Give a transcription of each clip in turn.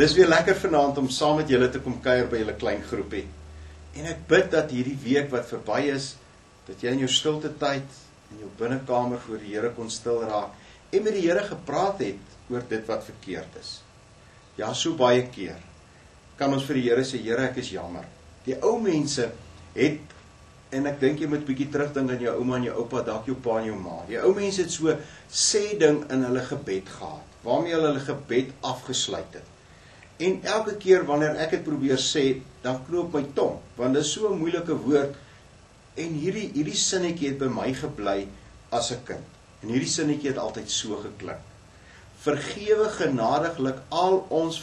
Dis weer lekker vanaand om saam met julle te kom kuier by julle klein groepie. En ek bid dat hierdie week wat verby is, dat jy in jou stilte tyd, in jou binnekamer voor die Here kon stil raak, en met die Here gepraat het oor dit wat verkeerd is. Ja, so baie keer kan ons vir die Here sê, Here, ek is jammer. Die ou mense het, en ek dink jy moet bietjie terugdink aan jou ouma en jou oupa, dalk jou pa en jou ma. Die ou mense het so sê ding in hulle gebed gehad, waarmee hulle gebed afgesluit het. En elke keer wanneer ek het probeer sê, dan knoop my tong, want dit is so 'n moeilike woord, en hierdie sinnetjie het by my gebly as 'n kind. En hierdie sinnetjie het altyd so geklink. Vergewe genadiglik al ons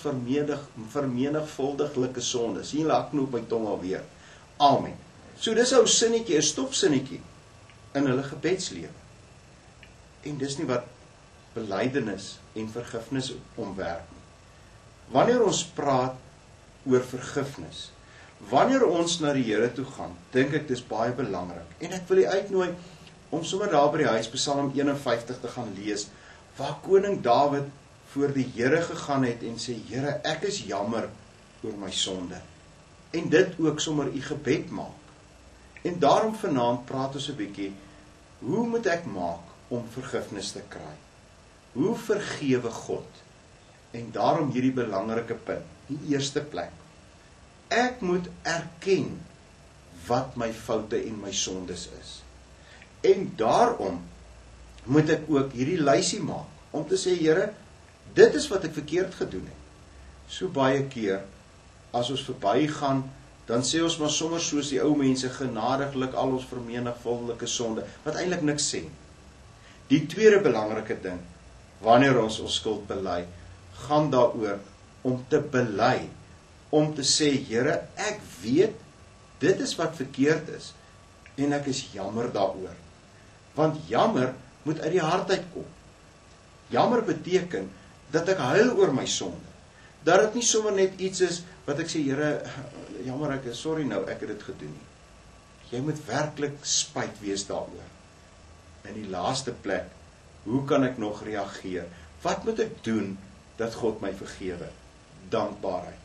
vermenigvuldiglike sondes. Hier laat knoop my tong alweer. Amen. So dis ou sinnetjie, 'n stopsinnetjie in hulle gebedslewe. En dis nie wat belydenis en vergifnis omwerk nie. Wanneer ons praat oor vergifnis, wanneer ons na die Here toe gaan, dink ek dis baie belangrik. En ek wil u uitnooi om sommer daar by die huis Psalm 51 te gaan lees, waar koning Dawid voor die Here gegaan het en sê, Here, ek is jammer oor my sonde. En dit ook sommer u gebed maak. En daarom vanaand praat ons 'n bietjie, hoe moet ek maak om vergifnis te kry? Hoe vergewe God? En daarom hierdie belangrike punt, die eerste plek. Ek moet erken wat my foute en my sondes is. En daarom moet ek ook hierdie lysie maak, om te sê, Here, dit is wat ek verkeerd gedoen het. So baie keer, as ons verbygaan, dan sê ons maar sommer soos die ou mense, genadiglik al ons vermenigvuldiglike sonde, wat eintlik niks sê. Die tweede belangrike ding, wanneer ons skuld bely, gaan daaroor om te bely, om te sê, Here, ek weet, dit is wat verkeerd is, en ek is jammer daaroor. Want jammer moet uit die hart uitkom. Jammer beteken, dat ek huil oor my sonde. Dat dit nie sommer net iets is, wat ek sê, Here, jammer, ek is sorry nou, ek het dit gedoen nie. Jy moet werklik spyt wees daaroor. In die laaste plek, hoe kan ek nog reageer? Wat moet ek doen, dat God my vergewe? Dankbaarheid.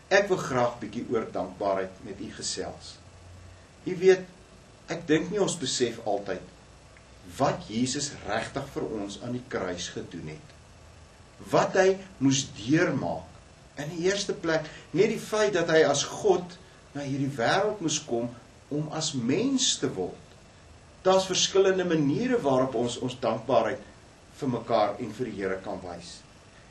Ek wil graag bietjie oor dankbaarheid met u gesels. U weet, ek dink nie ons besef altyd, wat Jesus regtig vir ons aan die kruis gedoen het. Wat hy moes deurmaak. In die eerste plek, nie die feit dat hy as God na hierdie wêreld moes kom, om as mens te word. Daar's verskillende maniere waarop ons dankbaarheid vir mekaar en vir die Here kan wys.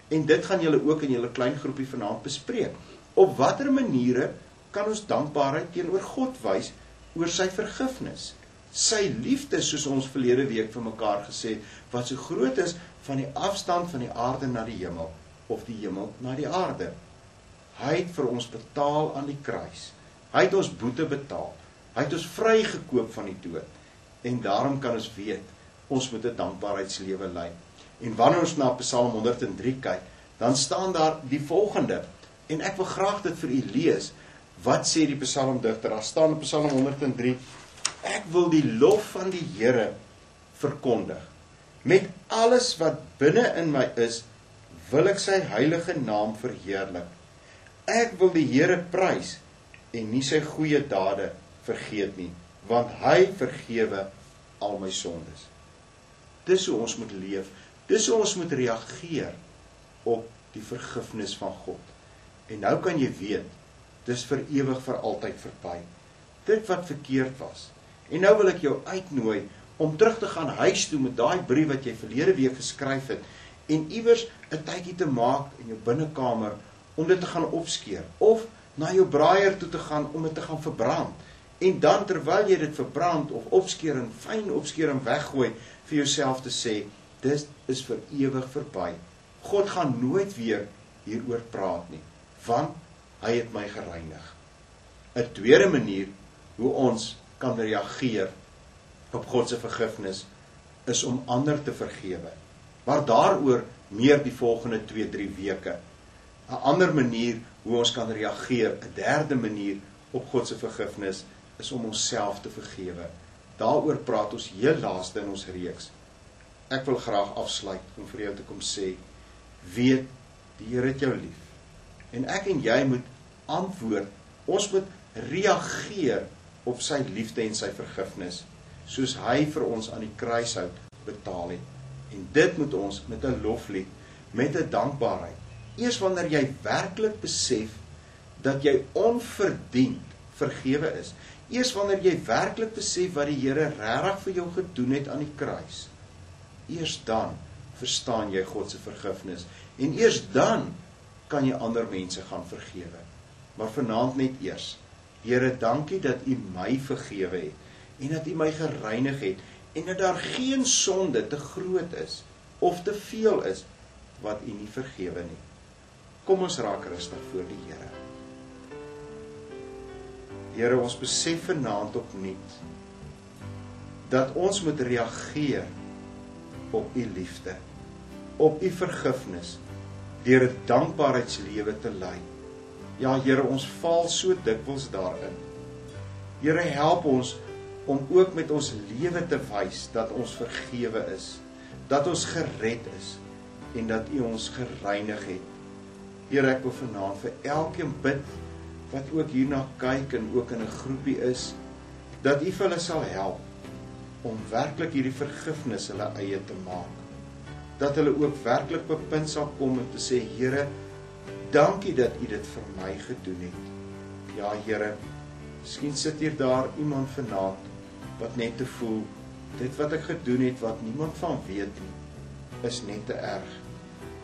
En dit gaan julle ook in julle klein groepie vanaand bespreek. Op watter maniere kan ons dankbaarheid teenoor God wys oor sy vergifnis? Sy liefde, soos ons verlede week vir mekaar gesê, wat so groot is van die afstand van die aarde na die hemel, of die hemel na die aarde. Hy het vir ons betaal aan die kruis. Hy het ons boete betaal. Hy het ons vrygekoop van die dood. En daarom kan ons weet, ons moet 'n dankbaarheidslewe lei. En wanneer ons na Psalm 103 kyk, dan staan daar die volgende, en ek wil graag dit vir u lees. Wat sê die psalmdigter? Daar staan in Psalm 103, ek wil die lof van die Here verkondig. Met alles wat binne in my is, wil ek sy heilige naam verheerlik. Ek wil die Here prys en nie sy goeie dade vergeet nie, want hy vergewe al my sondes. Dis hoe ons moet leef. Dis hoe ons moet reageer op die vergifnis van God. En nou kan jy weet, dis vir ewig, vir altyd verby. Dit wat verkeerd was. En nou wil ek jou uitnooi om terug te gaan huis toe met daai brief wat jy verlede week geskryf het, en iewers 'n tydjie te maak in jou binnekamer om dit te gaan opskeer, of na jou braaier toe te gaan om dit te gaan verbrand. En dan terwyl jy dit verbrand of opskeer en fyn opskeer en weggooi, vir jouself te sê, dit is vir ewig verby. God gaan nooit weer hieroor praat nie, want hy het my gereinig. 'n tweede manier hoe ons kan reageer op God se vergifnis is om ander te vergewe. Maar daaroor meer die volgende 2-3 weke. 'n ander manier hoe ons kan reageer, 'n derde manier op God se vergifnis is om onsself te vergewe. Daaroor praat ons heel laaste in ons reeks. Ek wil graag afsluit om vir jou te kom sê, weet, die Here het jou lief. En ek en jy moet antwoord, ons moet reageer op sy liefde en sy vergifnis, soos hy vir ons aan die kruishout betaal het. En dit moet ons met 'n loflied, met 'n dankbaarheid, eers wanneer jy werklik besef dat jy onverdiend vergewe is, eers wanneer jy werklik besef wat die Here regtig vir jou gedoen het aan die kruis, eers dan verstaan jy God se vergifnis, en eers dan kan jy ander mense gaan vergewe. Maar vanaand net eers, Here, dankie dat U my vergewe het, en dat U my gereinig het, en dat daar geen sonde te groot is, of te veel is, wat U nie vergewe nie. Kom ons raak rustig voor die Here. Here, ons besef vanaand opnuut, dat ons moet reageer op U liefde, op U vergifnis, deur 'n dankbaarheidslewe te lei. Ja, Here, ons val so dikwels daarin. Here, help ons om ook met ons lewe te wys dat ons vergewe is, dat ons gered is, en dat U ons gereinig het. Here, ek wil vanaand vir elkeen bid, wat ook hierna kyk en ook in 'n groepie is, dat U vir hulle sal help, om werklik hierdie vergifnis hulle eie te maak. Dat hulle ook werklik bepunt sal kom en te sê, Here, dankie dat U dit vir my gedoen het. Ja, Here, miskien sit hier daar iemand vanaand, wat net te voel, dit wat ek gedoen het, wat niemand van weet nie, is net te erg.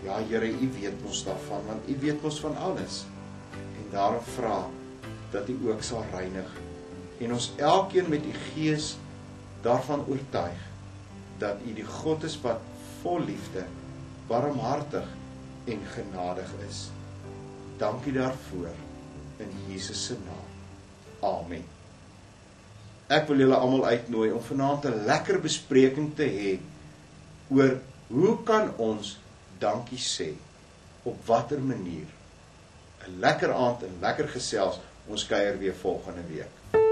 Ja, Here, U weet ons daarvan, want U weet ons van alles. En daarom vra, dat U ook sal reinig, en ons elkeen met U Gees daarvan oortuig, dat U die God is wat vol liefde, barmhartig en genadig is. Dankie daarvoor, in Jesus se naam. Amen. Ek wil julle almal uitnooi om vanaand 'n lekker bespreking te hê oor hoe kan ons dankie sê, op watter manier. 'n lekker aand en lekker gesels, ons kuier weer volgende week.